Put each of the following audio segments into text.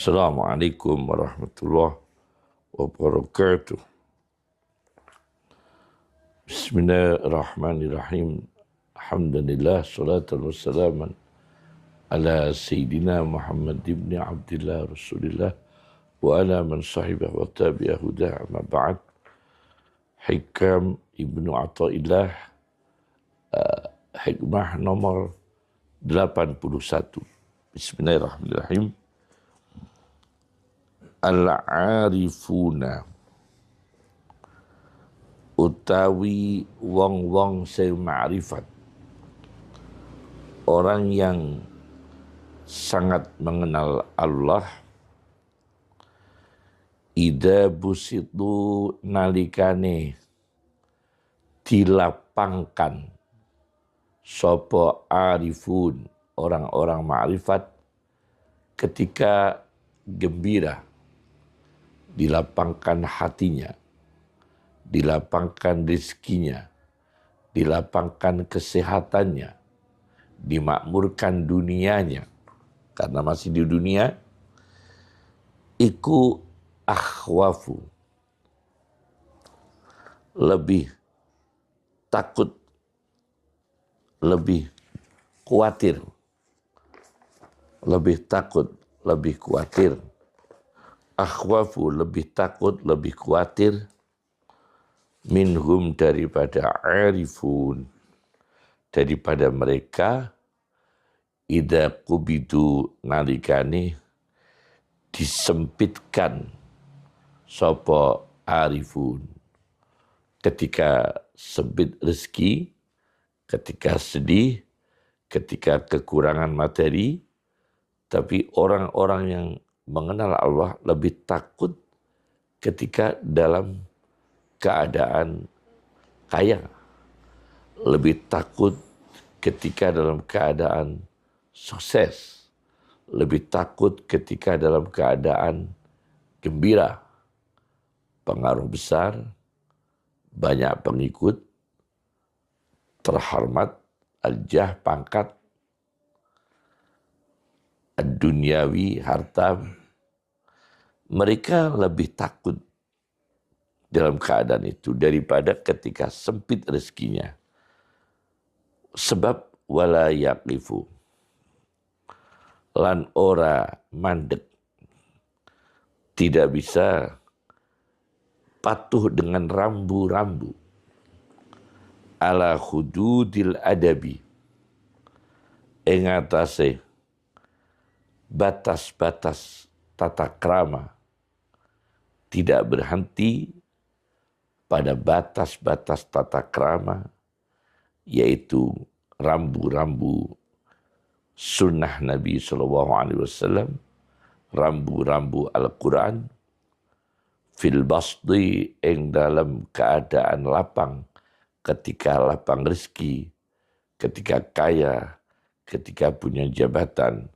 Assalamualaikum warahmatullahi wabarakatuh. Bismillahirrahmanirrahim. Alhamdulillah, salatu wassalamu ala Sayyidina Muhammad ibn Abdillah Rasulillah wa ala man sahibah wa tabi'ah hudah amma ba'd. Hikam Ibnu Athaillah, hikmah nomor 81. Bismillahirrahmanirrahim. Al-arifuna utawi wong-wong sing ma'rifat, orang yang sangat mengenal Allah, ida busitu nalikane dilapangkan sapa arifun, orang-orang ma'rifat ketika gembira, dilapangkan hatinya, dilapangkan rezekinya, dilapangkan kesehatannya, dimakmurkan dunianya, karena masih di dunia, iku akhwafu, lebih takut, lebih khawatir, lebih takut, lebih khawatir. Akhwafu, lebih takut, lebih khawatir, minhum, daripada arifun, daripada mereka, idza kubidu nalikane disempitkan sapa arifun, ketika sempit rezeki, ketika sedih, ketika kekurangan materi. Tapi orang-orang yang mengenal Allah lebih takut ketika dalam keadaan kaya, lebih takut ketika dalam keadaan sukses, lebih takut ketika dalam keadaan gembira, pengaruh besar, banyak pengikut, terhormat, aljah, pangkat, duniawi, harta. Mereka lebih takut dalam keadaan itu daripada ketika sempit rezekinya. Sebab wala yaqifu, lan ora mandek, tidak bisa patuh dengan rambu-rambu, ala hududil adabi, ing atase batas-batas tata krama, tidak berhenti pada batas-batas tata krama, yaitu rambu-rambu sunnah Nabi SAW, rambu-rambu Al-Quran, fil basdi, ing dalam keadaan lapang, ketika lapang rezeki, ketika kaya, ketika punya jabatan,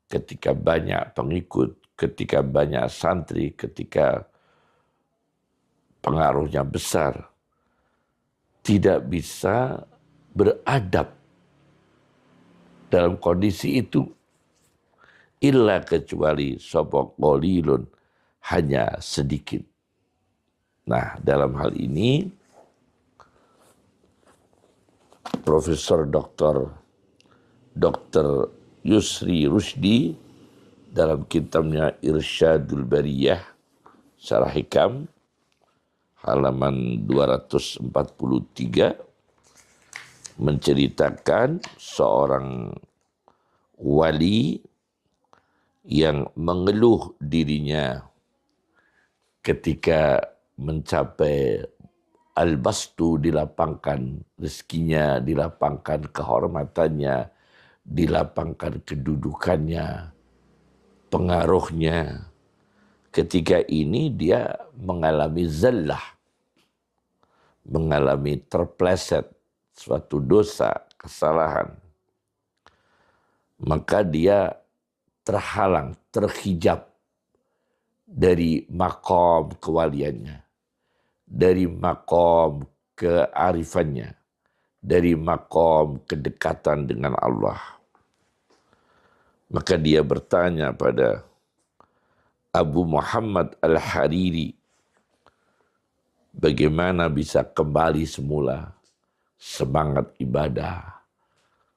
ketika banyak pengikut, ketika banyak santri, ketika pengaruhnya besar, tidak bisa beradab dalam kondisi itu, illa kecuali sapa qalilun, hanya sedikit. Nah, dalam hal ini Profesor Dr. Yusri Rusdi dalam kitabnya Irsyadul Bariyah Syarah Hikam halaman 243 menceritakan seorang wali yang mengeluh dirinya ketika mencapai al-bastu, dilapangkan rezekinya, dilapangkan kehormatannya, dilapangkan kedudukannya, pengaruhnya. Ketika ini dia mengalami zallah, mengalami terpleset suatu dosa, kesalahan. Maka dia terhalang, terhijab dari makom kewaliannya, dari makom kearifannya, dari makom kedekatan dengan Allah. Maka dia bertanya pada Abu Muhammad Al-Hariri bagaimana bisa kembali semula semangat ibadah,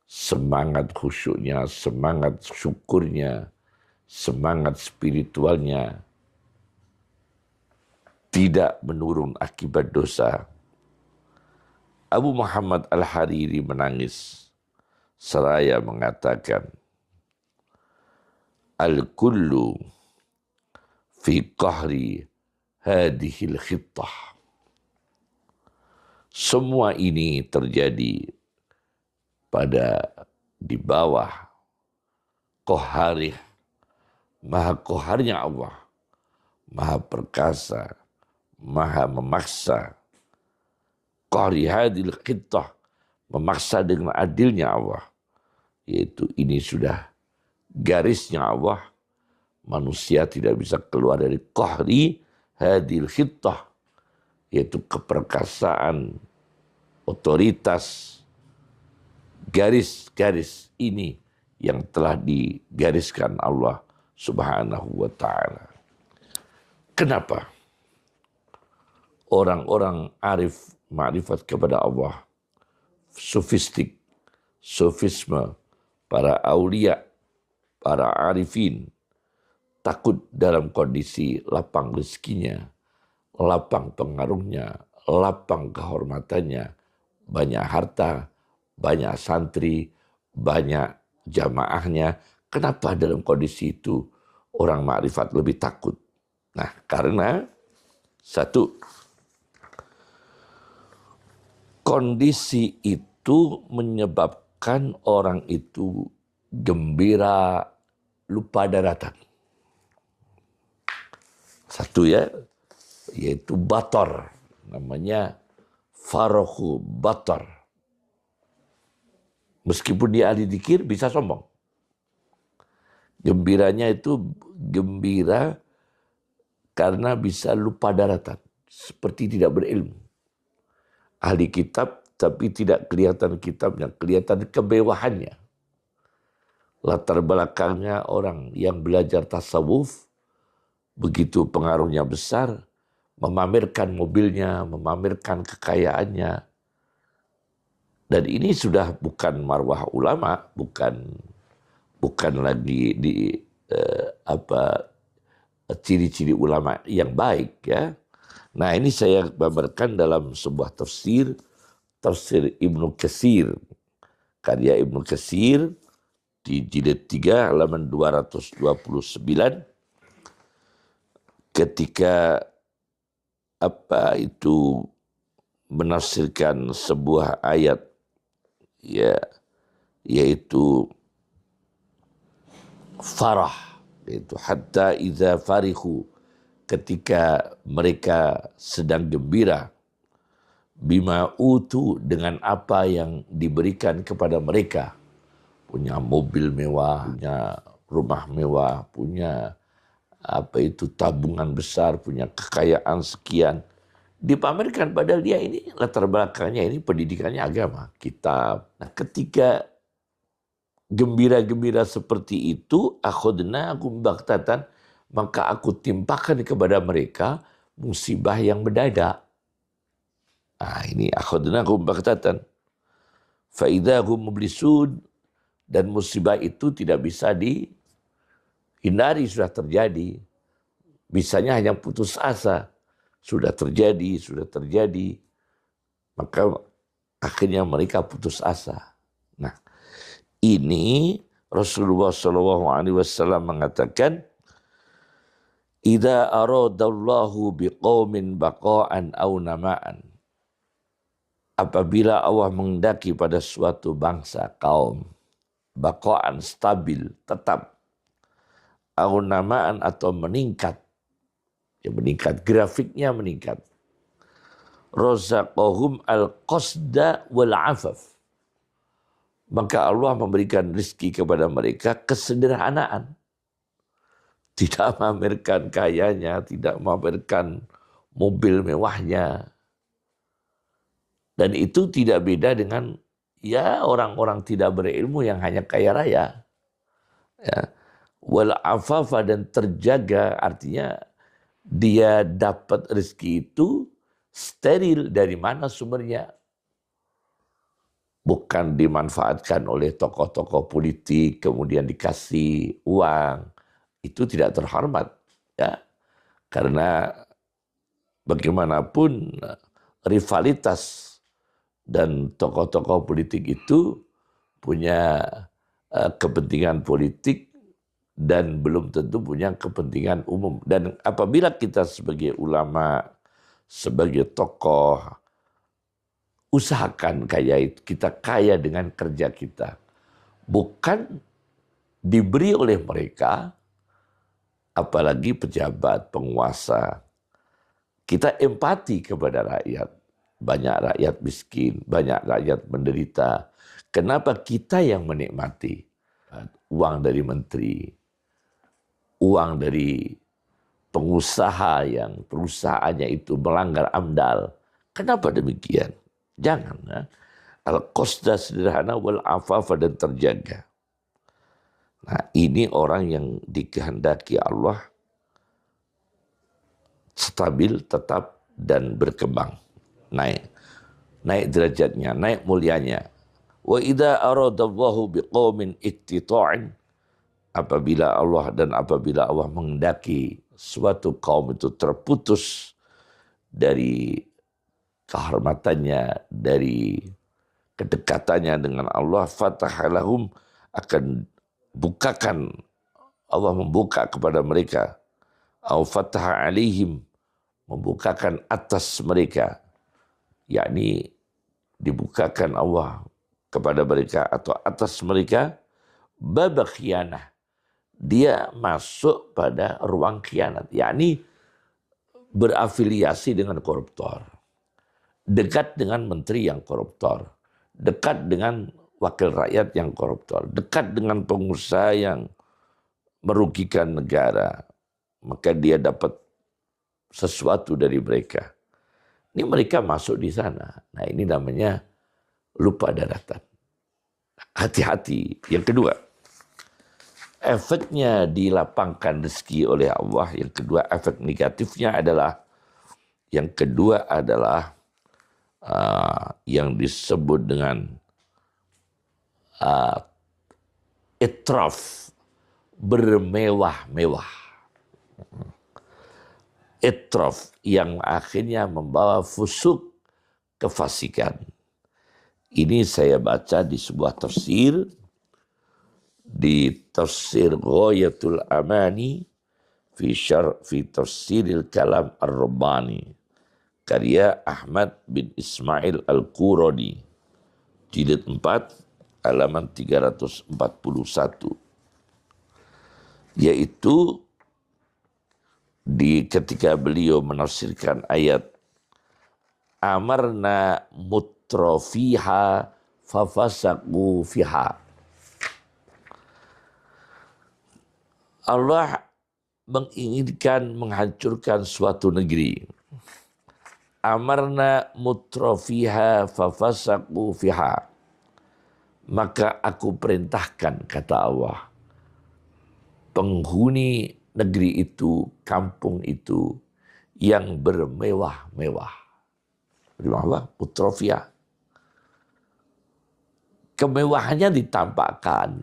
semangat khusyuknya, semangat syukurnya, semangat spiritualnya tidak menurun akibat dosa. Abu Muhammad Al-Hariri menangis seraya mengatakan, Al-kullu fi qahri hadihil khittah. Semua ini terjadi pada di bawah qaharih, maha qaharnya Allah, maha perkasa, maha memaksa. Qahri hadihil khittah, memaksa dengan adilnya Allah. Yaitu ini sudah garisnya Allah, manusia tidak bisa keluar dari qahri hadil khittah, yaitu keperkasaan, otoritas, garis-garis ini yang telah digariskan Allah Subhanahu wa ta'ala. Kenapa orang-orang arif ma'rifat kepada Allah, sofistik, sofisme, para aulia, para arifin, takut dalam kondisi lapang rezekinya, lapang pengaruhnya, lapang kehormatannya, banyak harta, banyak santri, banyak jamaahnya. Kenapa dalam kondisi itu orang makrifat lebih takut? Nah, karena satu, kondisi itu menyebabkan orang itu gembira, lupa daratan. Satu ya, yaitu bator, namanya farohu bator. Meskipun dia ahli dzikir bisa sombong. Gembiranya itu gembira karena bisa lupa daratan, seperti tidak berilmu. Ahli kitab tapi tidak kelihatan kitabnya, kelihatan kemewahannya. Latar belakangnya orang yang belajar tasawuf, begitu pengaruhnya besar, memamerkan mobilnya, memamerkan kekayaannya. Dan ini sudah bukan marwah ulama, bukan lagi di ciri-ciri ulama yang baik ya. Nah, ini saya gambarkan dalam sebuah tafsir Ibnu Katsir, karya Ibnu Katsir di jilid 3 halaman 229, ketika menafsirkan sebuah ayat ya, yaitu farah, yaitu hatta idza farihu, ketika mereka sedang gembira, bima utu, dengan apa yang diberikan kepada mereka, punya mobil mewah, punya rumah mewah, punya tabungan besar, punya kekayaan sekian, dipamerkan padahal dia ini latar belakangnya ini pendidikannya agama, kitab. Nah, ketika gembira-gembira seperti itu, akhadna hum baghtatan, maka aku timpakan kepada mereka musibah yang mendadak. Nah, ini akhadna hum baghtatan fa idza hum mublisun, dan musibah itu tidak bisa dihindari, sudah terjadi. Bisanya hanya putus asa. Sudah terjadi, maka akhirnya mereka putus asa. Nah, ini Rasulullah SAW mengatakan, idza aradallahu biqaumin baqa'an aw nama'an, apabila Allah menghendaki pada suatu bangsa, kaum, baqa'an, stabil, tetap, aw nama'an, atau meningkat, ya meningkat, grafiknya meningkat, razaqahum al-qasda wal afaf, maka Allah memberikan rezeki kepada mereka kesederhanaan. Tidak memamerkan kayanya, tidak memamerkan mobil mewahnya. Dan itu tidak beda dengan ya orang-orang tidak berilmu yang hanya kaya raya. Ya. wal afafa, dan terjaga, artinya dia dapat rezeki itu steril. Dari mana sumbernya? Bukan dimanfaatkan oleh tokoh-tokoh politik kemudian dikasih uang. Itu tidak terhormat, ya. Karena bagaimanapun rivalitas dan tokoh-tokoh politik itu punya kepentingan politik dan belum tentu punya kepentingan umum. Dan apabila kita sebagai ulama, sebagai tokoh, usahakan kita kaya dengan kerja kita. Bukan diberi oleh mereka, apalagi pejabat, penguasa. Kita empati kepada rakyat. Banyak rakyat miskin, banyak rakyat menderita. Kenapa kita yang menikmati uang dari menteri, uang dari pengusaha yang perusahaannya itu melanggar AMDAL? Kenapa demikian? Jangan. Ya. Al-qasda sederhana wal afafa, dan terjaga. Nah, ini orang yang dikehendaki Allah stabil, tetap, dan berkembang. Naik derajatnya, naik mulianya. Wa idza aradallahu biqaumin iqtita'in, apabila Allah menghendaki suatu kaum itu terputus dari kehormatannya, dari kedekatannya dengan Allah, fatahalahum, akan bukakan, Allah membuka kepada mereka, au fataha alaihim, membukakan atas mereka, yakni dibukakan Allah kepada mereka atau atas mereka, bab khianah, dia masuk pada ruang khianat, yakni berafiliasi dengan koruptor, dekat dengan menteri yang koruptor, dekat dengan wakil rakyat yang koruptor, dekat dengan pengusaha yang merugikan negara, maka dia dapat sesuatu dari mereka. Ini mereka masuk di sana. Nah, ini namanya lupa daratan. Hati-hati. Yang kedua, efeknya dilapangkan rezeki oleh Allah. Yang kedua, efek negatifnya adalah, yang kedua adalah yang disebut dengan itraf, bermewah-mewah. Itraf yang akhirnya membawa fusuk, kefasikan. Ini saya baca di sebuah tafsir, di tafsir Ghayatul Amani fi tafsiril kalam ar-Rabbani, karya Ahmad bin Ismail al-Qurani, jilid 4, halaman 341. Yaitu ketika beliau menafsirkan ayat amarna mutrofiha fafasaku fiha. Allah menginginkan menghancurkan suatu negeri. Amarna mutrofiha fafasaku fiha. Maka aku perintahkan, kata Allah, penghuni negeri itu, kampung itu, yang bermewah-mewah. Bermewah, mutrofia. Kemewahannya ditampakkan.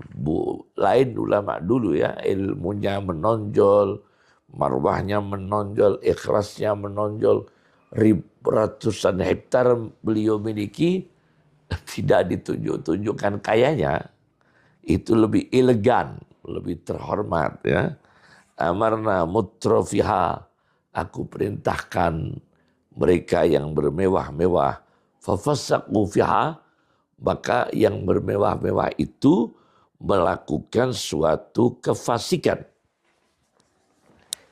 Lain ulama dulu ya, ilmunya menonjol, marwahnya menonjol, ikhlasnya menonjol, ratusan hektar beliau miliki, tidak ditunjuk-tunjukkan kayanya. Itu lebih elegan, lebih terhormat ya. Amarna mutrofiha, aku perintahkan mereka yang bermewah-mewah, fafasaku fiha, maka yang bermewah-mewah itu melakukan suatu kefasikan.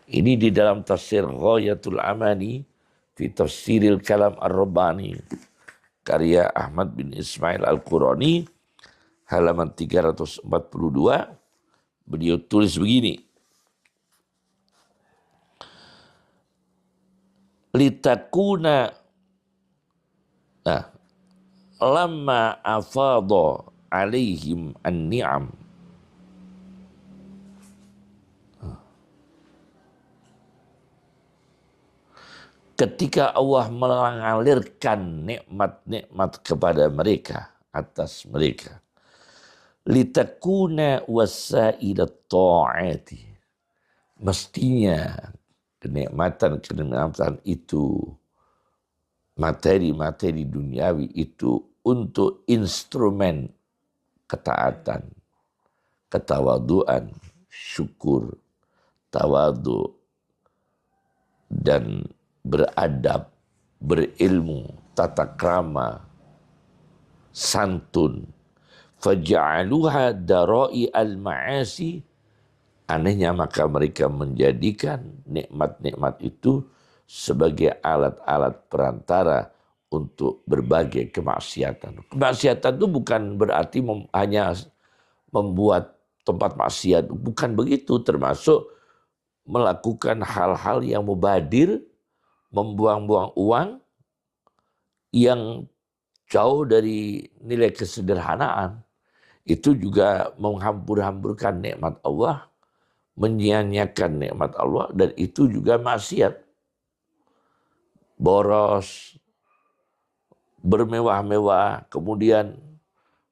Ini di dalam tafsir Ghayatul Amani fi tafsiril kalam ar-Rabbani, karya Ahmad bin Ismail al-Qurani, halaman 342. Beliau tulis begini, litakuna lamma afadha alaihim an-ni'am ketika Allah mengalirkan nikmat-nikmat kepada mereka, atas mereka, litakuna wasailat ta'ati, mestinya kenikmatan itu, materi-materi duniawi itu untuk instrumen ketaatan, ketawaduan, syukur, tawadu, dan beradab, berilmu, tata krama, santun. Faja'aluha darai al-ma'asi, anehnya maka mereka menjadikan nikmat-nikmat itu sebagai alat-alat perantara untuk berbagai kemaksiatan. Kemaksiatan itu bukan berarti hanya membuat tempat maksiat, bukan begitu, termasuk melakukan hal-hal yang mubadir, membuang-buang uang yang jauh dari nilai kesederhanaan. Itu juga menghambur-hamburkan nikmat Allah, menyia-nyiakan nikmat Allah, dan itu juga maksiat. Boros, bermewah-mewah, kemudian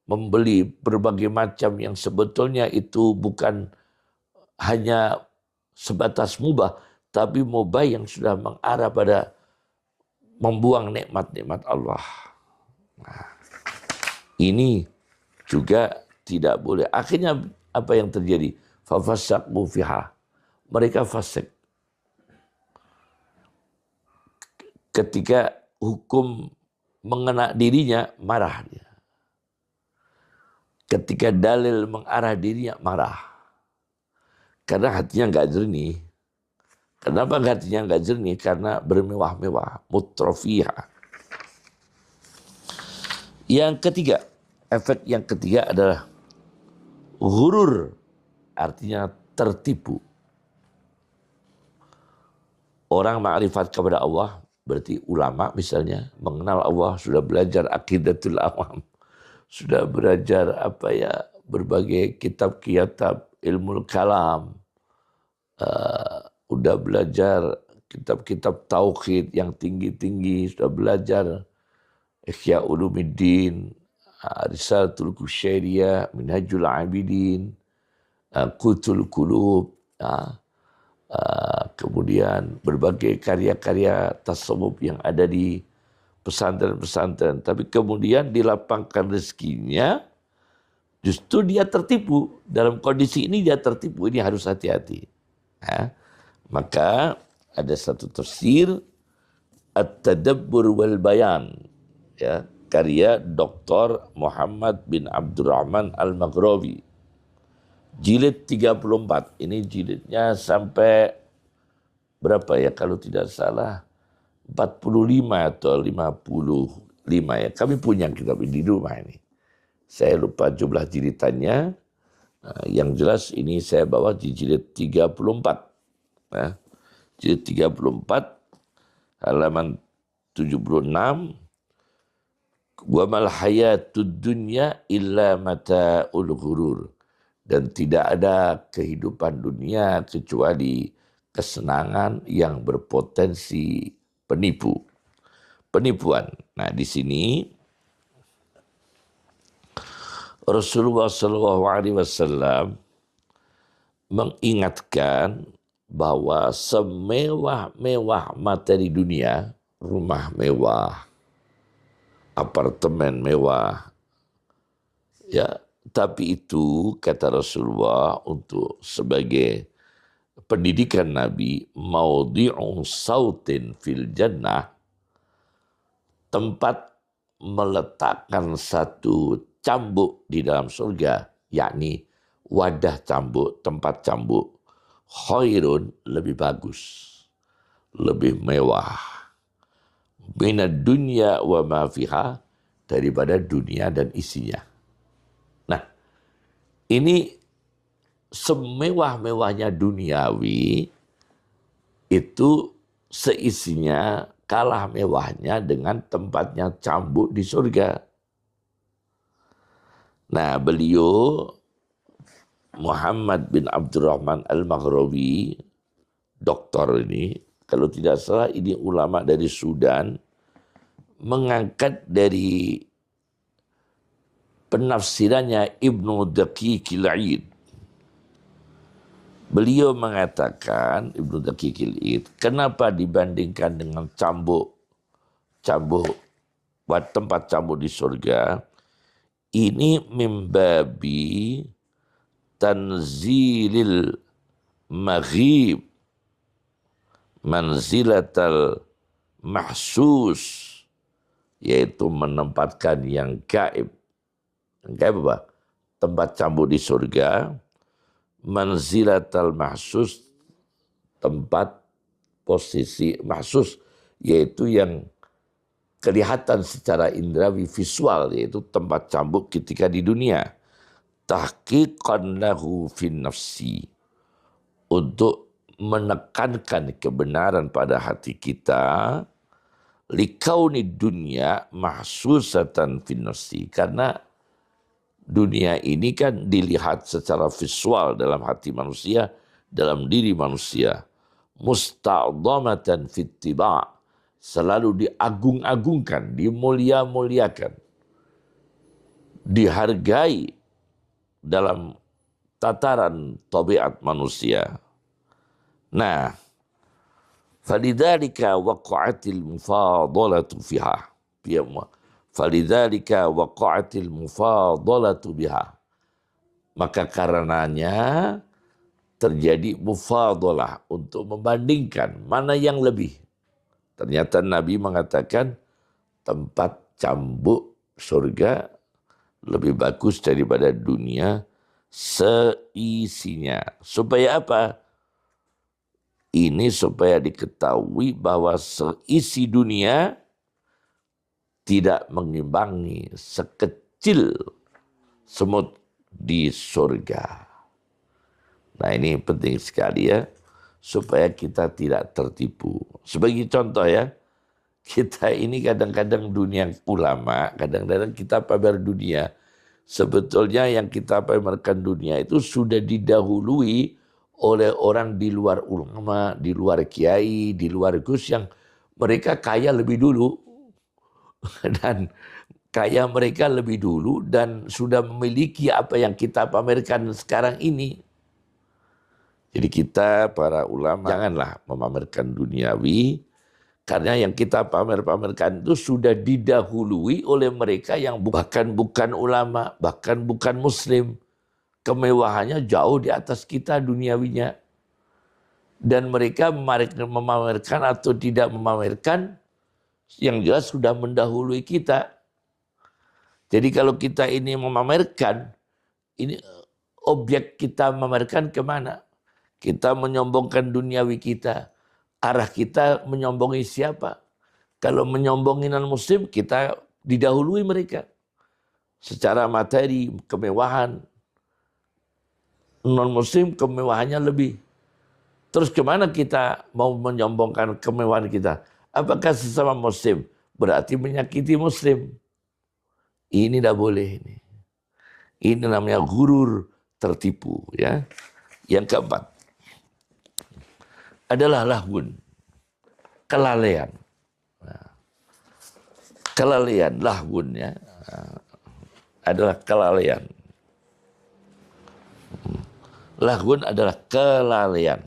membeli berbagai macam yang sebetulnya itu bukan hanya sebatas mubah, tapi mubah yang sudah mengarah pada membuang nikmat-nikmat Allah. Nah, ini juga tidak boleh. Akhirnya apa yang terjadi? Fafasaqu fiha. Mereka fasik. Ketika hukum mengena dirinya, marah dia. Ketika dalil mengarah dirinya, marah. Karena hatinya nggak jernih. Kenapa hatinya nggak jernih? Karena bermewah-mewah, mutrafiha. Yang ketiga, efek yang ketiga adalah ghurur, artinya tertipu. Orang ma'rifat kepada Allah, berarti ulama misalnya, mengenal Allah, sudah belajar aqidatul awam, sudah belajar berbagai kitab-kitab ilmu kalam, udah belajar kitab-kitab tauhid yang tinggi-tinggi, sudah belajar Ihya Ulumuddin, Risalatul Kusyairiyah, Minhajul Abidin, Qutul Qulub, kemudian berbagai karya-karya tasawuf yang ada di pesantren-pesantren. Tapi kemudian dilapangkan rezekinya, justru dia tertipu. Dalam kondisi ini dia tertipu, ini harus hati-hati. Maka ada satu tafsir At-Tadabbur wal Bayan, ya, karya Dr. Muhammad bin Abdurrahman Al-Maghrawi, jilid 34. Ini jilidnya sampai berapa ya, kalau tidak salah 45 atau 55 ya. Kami punya kitab ini di rumah ini. Saya lupa jumlah jilidannya. Yang jelas ini saya bawa di jilid 34. Jilid 34 halaman 76. Wa mal hayatud dunya illa mata'ul ghurur. Dan tidak ada kehidupan dunia kecuali kesenangan yang berpotensi penipuan. Nah, di sini Rasulullah SAW mengingatkan bahwa semewah-mewah materi dunia, rumah mewah, apartemen mewah, ya, tapi itu kata Rasulullah untuk sebagai pendidikan Nabi, maudhi'u sautin fil jannah, tempat meletakkan satu cambuk di dalam surga, yakni wadah cambuk, tempat cambuk, khairun, lebih bagus, lebih mewah, minad dunya wa ma fiha, daripada dunia dan isinya. Nah, ini semewah-mewahnya duniawi itu seisinya kalah mewahnya dengan tempatnya cambuk di surga. Nah, beliau Muhammad bin Abdurrahman Al-Maghrawi, doktor ini, kalau tidak salah ini ulama dari Sudan, mengangkat dari penafsirannya Ibnu Daqiqil Id. Beliau mengatakan, Ibnu Daqiqil Id, kenapa dibandingkan dengan tempat cambuk di surga, ini mimbabi tanzilil maghib manzilatal mahsus, yaitu menempatkan yang gaib. Yang gaib apa? Tempat cambuk di surga, manzilatal mahsus, tempat posisi mahsus, yaitu yang kelihatan secara indrawi visual, yaitu tempat cambuk ketika di dunia. Tahqiqan lahu fin nafsi, untuk menekankan kebenaran pada hati kita, likauni dunya mahsusatan fin nafsi, karena dunia ini kan dilihat secara visual dalam hati manusia, dalam diri manusia. Musta'dhamatan fittiba', selalu diagung-agungkan, dimulia-muliakan, dihargai dalam tataran tabiat manusia. Nah, falidzalika waqa'atil mufadalatu fiha. Falidzalika waqa'atil mufadalatu biha. Maka karenanya terjadi mufadalah, untuk membandingkan mana yang lebih. Ternyata Nabi mengatakan tempat cambuk surga lebih bagus daripada dunia seisinya. Supaya apa? Ini supaya diketahui bahwa seisi dunia tidak mengimbangi sekecil semut di surga. Nah, ini penting sekali ya, supaya kita tidak tertipu. Sebagai contoh ya, kita ini kadang-kadang dunia ulama, kadang-kadang kita pamer dunia. Sebetulnya yang kita pamerkan dunia itu sudah didahului oleh orang di luar ulama, di luar kiai, di luar gus, yang mereka kaya lebih dulu. Dan kaya mereka lebih dulu dan sudah memiliki apa yang kita pamerkan sekarang ini. Jadi kita para ulama janganlah memamerkan duniawi, karena yang kita pamer-pamerkan itu sudah didahului oleh mereka yang bahkan bukan ulama, bahkan bukan muslim. Kemewahannya jauh di atas kita duniawinya. Dan mereka memamerkan atau tidak memamerkan, yang jelas sudah mendahului kita. Jadi kalau kita ini memamerkan, ini objek kita memamerkan kemana? Kita menyombongkan duniawi kita. Arah kita menyombongi siapa? Kalau menyombongi non-muslim, kita didahului mereka. Secara materi, kemewahan. Non-muslim kemewahannya lebih. Terus kemana kita mau menyombongkan kemewahan kita? Apakah sesama muslim berarti menyakiti muslim? Ini tidak boleh. Ini namanya gurur, tertipu. Ya. Yang keempat adalah lahun, kelalaian. Kelalaian, lahun ya, adalah kelalaian. Lahun adalah kelalaian.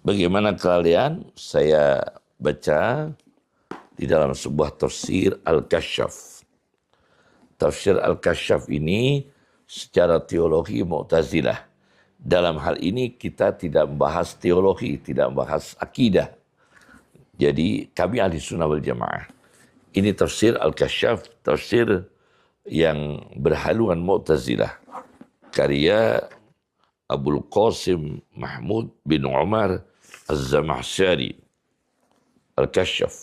Bagaimana kelalaian? Saya baca di dalam sebuah tafsir Al-Kasyaf. Tafsir Al-Kasyaf ini secara teologi Mu'tazilah. Dalam hal ini kita tidak membahas teologi, tidak membahas akidah. Jadi kami ahli sunnah wal jamaah. Ini tafsir Al-Kasyaf, tafsir yang berhaluan Mu'tazilah. Karya Abul Qasim Mahmud bin Umar Az-Zamahsyari. Al-Kasyaf.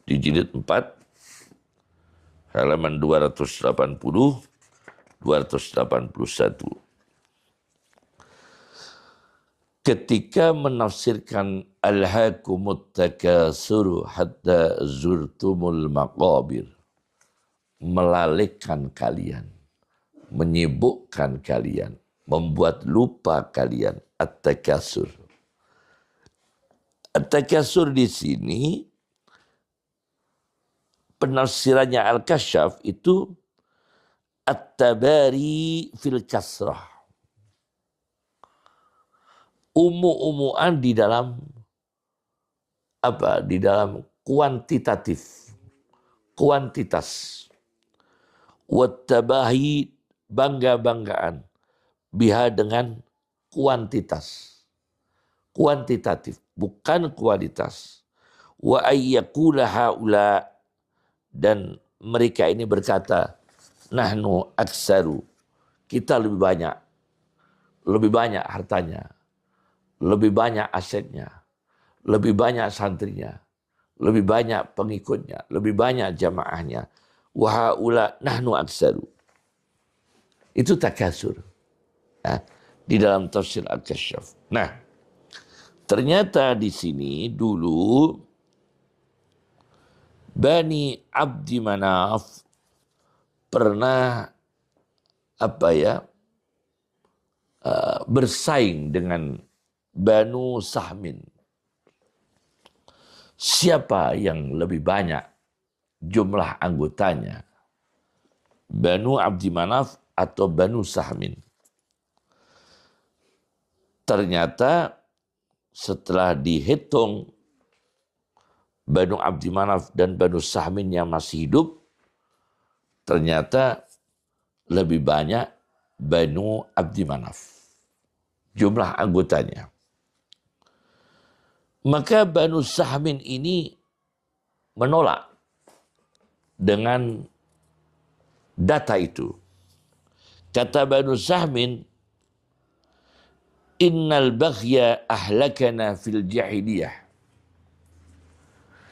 Di jilid 4, halaman 280, 281. Ketika menafsirkan alhaakumut takasuru hatta zurtumul maqabir, melalaikan kalian, menyibukkan kalian, membuat lupa kalian, at-takasur. At-takatsur di sini penafsirannya Al-Kasyaf itu at-tabari fil kasrah. Umu-umuan di dalam apa? Di dalam kuantitatif, kuantitas. Wattabahi, bangga-banggaan, biha dengan kuantitas, kuantitatif, bukan kualitas. Wa ayyakula haula, dan mereka ini berkata, nahnu aksaru, kita lebih banyak hartanya, lebih banyak asetnya, lebih banyak santrinya, lebih banyak pengikutnya, lebih banyak jamaahnya. Wa haula nahnu aksaru. Itu takatsur. Ya, di dalam tafsir Al-Kasyaf. Nah, ternyata di sini dulu Bani Abdi Manaf pernah bersaing dengan Banu Sahmin. Siapa yang lebih banyak jumlah anggotanya? Banu Abdi Manaf atau Banu Sahmin? Ternyata setelah dihitung Banu Abdi Manaf dan Banu Sahmin yang masih hidup, ternyata lebih banyak Banu Abdi Manaf jumlah anggotanya. Maka Banu Sahmin ini menolak dengan data itu. Kata Banu Sahmin, innal baghya ahlakana fil jahiliyah.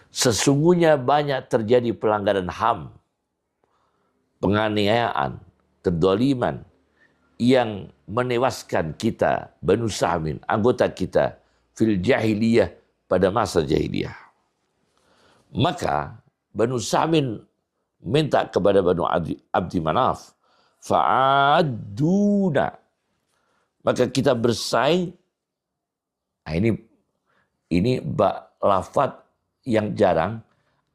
Sesungguhnya banyak terjadi pelanggaran HAM, penganiayaan, kedoliman yang menewaskan kita, Banu Sahmin, anggota kita, fil jahiliyah, pada masa jahiliyah. Maka Banu Sahmin minta kepada Banu Abdi Manaf, fa'aduna, maka kita bersaing. Nah, ini lafaz yang jarang.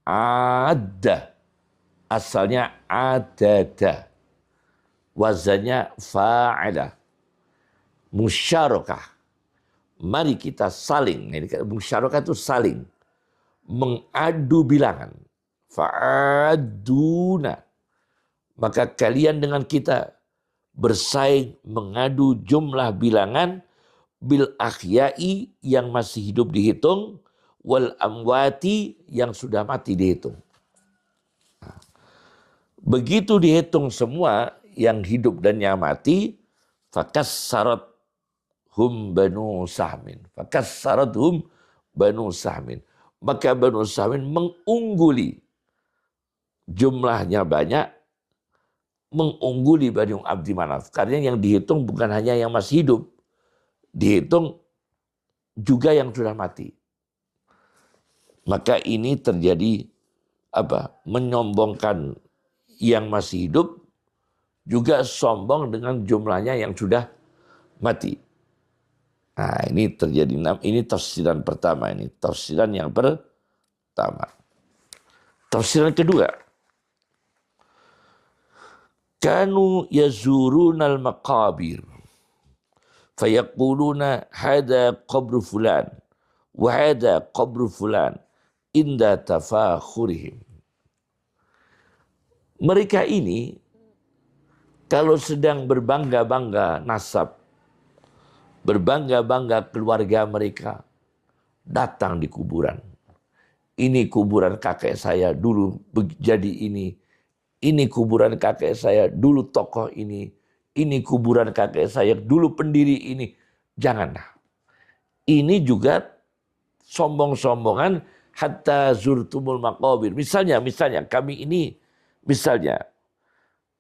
Ada, asalnya adada, wazannya fa'ala, musyarakah. Mari kita saling, musyarakah itu saling mengadu bilangan. Fa'aduna, maka kalian dengan kita bersaing mengadu jumlah bilangan, bil ahyai, yang masih hidup dihitung, wal amwati, yang sudah mati dihitung. Begitu dihitung semua yang hidup dan yang mati, fakassarat hum Banu Sahmin, fakassarat hum Banu Sahmin, maka Banu Sahmin mengungguli, jumlahnya banyak, mengungguli Banu Abdi Manaf. Karena yang dihitung bukan hanya yang masih hidup, dihitung juga yang sudah mati. Maka ini terjadi menyombongkan yang masih hidup, juga sombong dengan jumlahnya yang sudah mati. Nah, ini terjadi. Ini tafsiran pertama, ini tafsiran yang pertama. Tafsiran kedua, kanu yazurunal maqabir fayaquluna hada qabru fulan wa hada qabru fulan inda tafakhurihim. Mereka ini kalau sedang berbangga-bangga nasab, berbangga-bangga keluarga mereka, datang di kuburan. Ini kuburan kakek saya dulu jadi ini kuburan kakek saya dulu tokoh ini kuburan kakek saya dulu pendiri ini. Janganlah. Ini juga sombong-sombongan, hatta zurtumul maqabir. Misalnya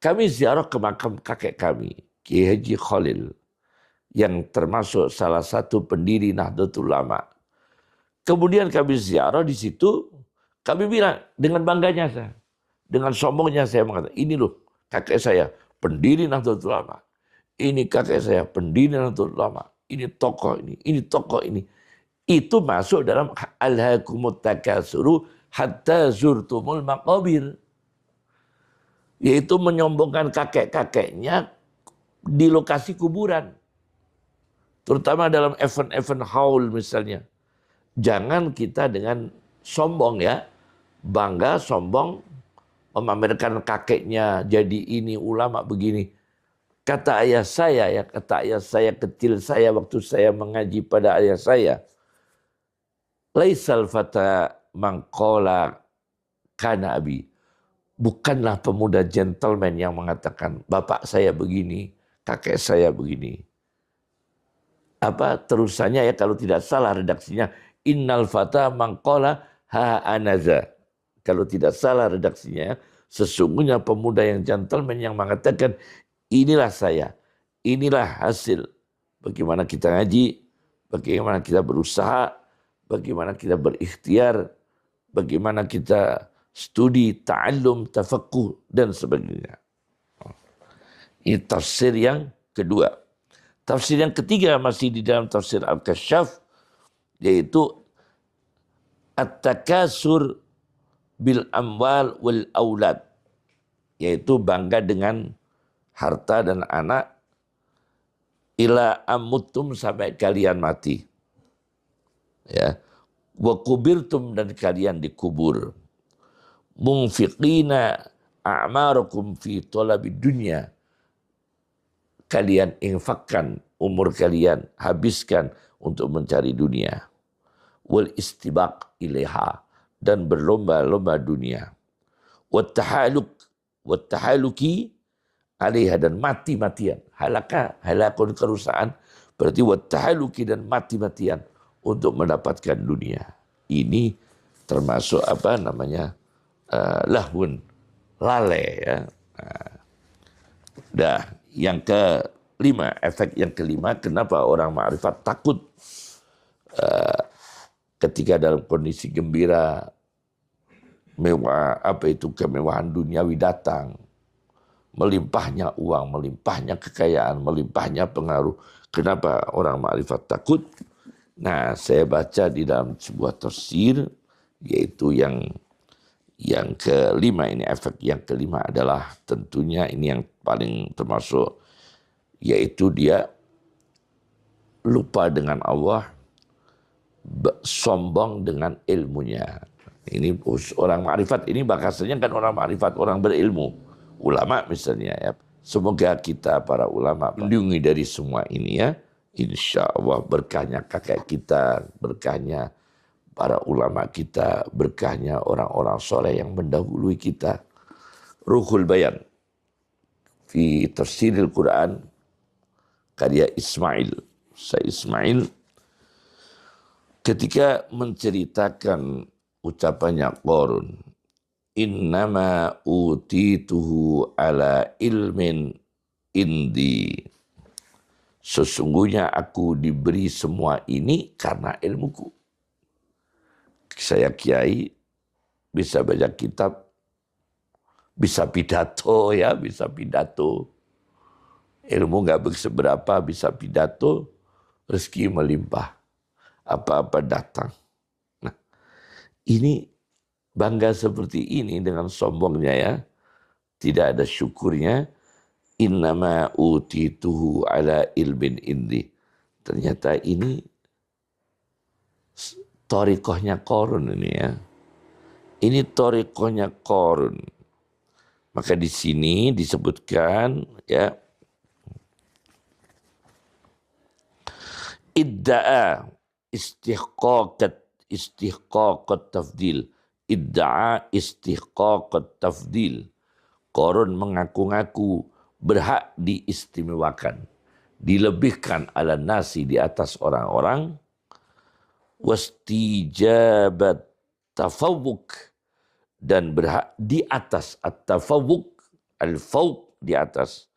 kami ziarah ke makam kakek kami, Kiai Haji Khalil, yang termasuk salah satu pendiri Nahdlatul Ulama. Kemudian kami ziarah di situ, kami bilang dengan bangganya saya, dengan sombongnya saya mengatakan, ini loh kakek saya pendiri Nahdlatul Ulama, ini kakek saya pendiri Nahdlatul Ulama, ini tokoh ini tokoh ini. Itu masuk dalam alhaakumut takasuru hatta zurtumul maqabir, yaitu menyombongkan kakek-kakeknya di lokasi kuburan, terutama dalam event-event haul misalnya. Jangan kita dengan sombong ya, bangga, sombong, memamerkan kakeknya jadi ini ulama begini. Kata ayah saya ya, kata ayah saya kecil saya waktu saya mengaji pada ayah saya, laisal fata mangkola kana abi. Bukanlah pemuda gentleman yang mengatakan bapak saya begini, kakek saya begini. Apa terusannya ya, kalau tidak salah redaksinya, innal fata mangkola ha anaza. Kalau tidak salah redaksinya, sesungguhnya pemuda yang gentleman yang mengatakan inilah saya, inilah hasil bagaimana kita ngaji, bagaimana kita berusaha, bagaimana kita berikhtiar, bagaimana kita studi, ta'allum, tafaqquh, dan sebagainya. Ini tafsir yang kedua. Tafsir yang ketiga masih di dalam tafsir Al-Kasyaf, yaitu at-takasur bil amwal wal aulad, yaitu bangga dengan harta dan anak, ila amutum sampai kalian mati. Ya. Wa kubirtum dan kalian dikubur. Munfiqina a'marakum fi talabid dunya. Kalian infakkan umur kalian, habiskan untuk mencari dunia. Wal istibaq ilaiha, dan berlomba-lomba dunia. Wat tahaluki alaiha, dan mati-matian. Halakun kerusakan, berarti wat tahaluki, dan mati-matian untuk mendapatkan dunia. Ini termasuk apa namanya, lahun, lalai ya. Dah, yang kelima, efek yang kelima, kenapa orang ma'rifat takut ketika dalam kondisi gembira, mewah, apa itu kemewahan duniawi datang, melimpahnya uang, melimpahnya kekayaan, melimpahnya pengaruh. Kenapa orang ma'rifat takut? Nah, saya baca di dalam sebuah tafsir, yaitu yang kelima ini, efek yang kelima adalah tentunya ini yang paling termasuk, yaitu dia lupa dengan Allah, sombong dengan ilmunya. Ini orang ma'rifat, ini bahasanya kan orang ma'rifat, orang berilmu, ulama misalnya ya. Semoga kita para ulama melindungi dari semua ini ya. Insya Allah berkahnya kakek kita, berkahnya para ulama kita, berkahnya orang-orang soleh yang mendahului kita. Ruhul Bayan fi tafsiril Quran karya Ismail. Saya Ismail ketika menceritakan ucapannya Qarun, innama utituhu ala ilmin indi. Sesungguhnya aku diberi semua ini karena ilmuku. Saya kiai, bisa baca kitab, bisa pidato ya, bisa pidato. Ilmu nggak seberapa, bisa pidato, rezeki melimpah, apa-apa datang. Nah, ini bangga seperti ini dengan sombongnya ya, tidak ada syukurnya. Innama utituhu ala ilmin indi. Ternyata ini thariqahnya Qarun ini ya. Ini thariqahnya Qarun. Maka di sini disebutkan ya, idda'a istihqaqat tafdil. Idda'a istihqaqat tafdil. Qarun mengaku-ngaku berhak diistimewakan, dilebihkan ala nasi, di atas orang-orang, wastijabat tafawuk, dan berhak di atas at-tafawuk, al-fawq, di atas,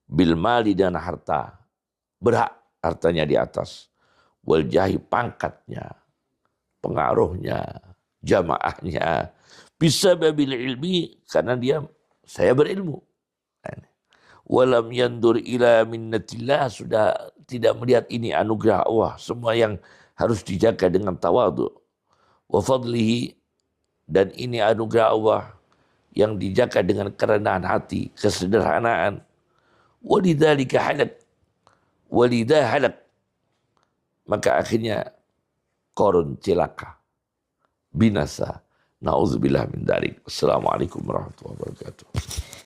bil mali, dan harta, berhak hartanya di atas, wal jahi, pangkatnya, pengaruhnya, jamaahnya, bisa babil ilmi, karena saya berilmu. Walam yandur ila minnatillah, sudah tidak melihat ini anugerah Allah, semua yang harus dijaga dengan tawadhu. Wa fadlihi, dan ini anugerah Allah yang dijaga dengan kerendahan hati, kesederhanaan. Walidzalika halak, walidah halak, maka akhirnya Qarun celaka, binasa. Nauzubillah min dzalik. Assalamualaikum warahmatullahi wabarakatuh.